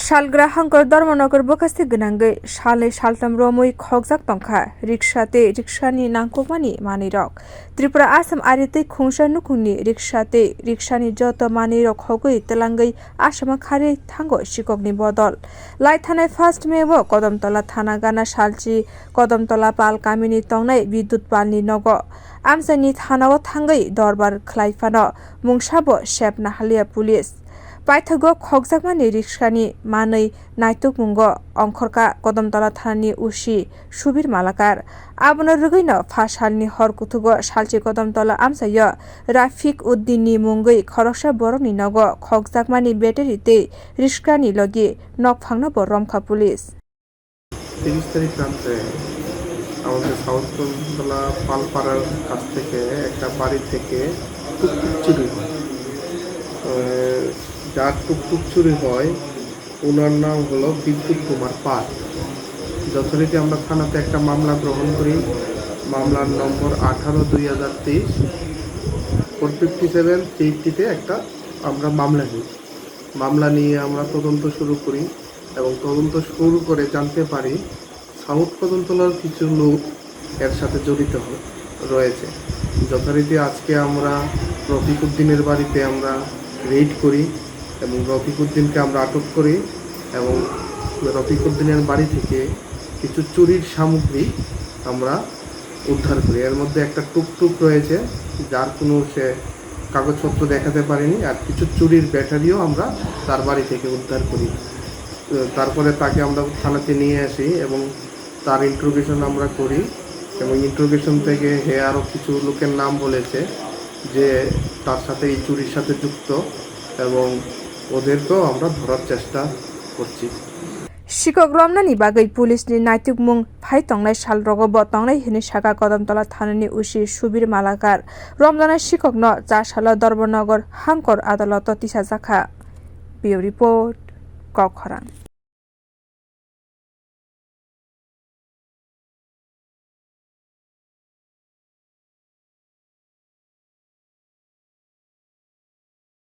Shalgra hangkor Dharmanagar bwkhaste gwnangwi salai saltam romwi khokjak tongkha ricksha tei rickshani nangkukmani manwirok. Tripura Assam aritwi khungsa nukungni ricksha tei rickshani joto manwirok khogwi twlangwi Assam khari thango sikokni bodol. Lai thanai 1 May o Kadamtala thana gana salchi Kadamtala pal kamini tongnai bidut palni nogo. Amsani thana o thangwi dorbar khlaifano mungsabo sep nahalia police. Paithago khokjakmani rickshani manwi naitugmwngo ongkhorka Kadamtala thanani usi Subir malakar. Abono rwgwino 5 salni hor kutugo salchi Kadamtala amsayo Rafiq uddinni mungwi khoroksa borokni nogo khokjakmani battery tei rickshani logi nokphangno bo romkha police. 30 তারিখ রাতে আমাদের south Kadamtala পালপাড়ার কাছ থেকে একটা বাড়ি থেকে টুকটুক চুরি হয়। যার টুকটুক চুরি হয় ওনার নাম হলো বিদ্যুৎ কুমার পাল। যথারীতি আমরা থানাতে একটা মামলা গ্রহণ করি। মামলার নম্বর 18/2023 457-380-তে একটা আমরা মামলা নিয়ে আমরা তদন্ত শুরু করি এবং তদন্ত শুরু করে জানতে পারি সাউথ কদমতলার কিছু লোক এর সাথে জড়িত রয়েছে। যথারীতি আজকে আমরা রফিক উদ্দিনের বাড়িতে আমরা রেড করি এবং রফিক উদ্দিনকে আমরা আটক করি এবং রফিক উদ্দিনের বাড়ি থেকে কিছু চুরির সামগ্রী আমরা উদ্ধার করি। এর মধ্যে একটা টুকটুক রয়েছে যার কোনো সে কাগজপত্র দেখাতে পারেনি, আর কিছু চুরির ব্যাটারিও আমরা তার বাড়ি থেকে উদ্ধার করি। তারপরে তাকে আমরা থানাতে নিয়ে আসি এবং তার ইন্টারোগেশন আমরা করি এবং ইন্টারোগেশন থেকে হে আরও কিছু লোকের নাম বলেছে যে তার সাথে এই চুরির সাথে যুক্ত এবং ওদেরকেও আমরা ধরার চেষ্টা করছি। Sikok romnani bagwi police ni naitugmwmng phai tongnai sal rogo tongnai hini saka Kadamtala thanani usi Subir malakar romjana sikok no 4 salo Dharmanagar hangkor adaloto tisajakha. Bureau report Khoknai.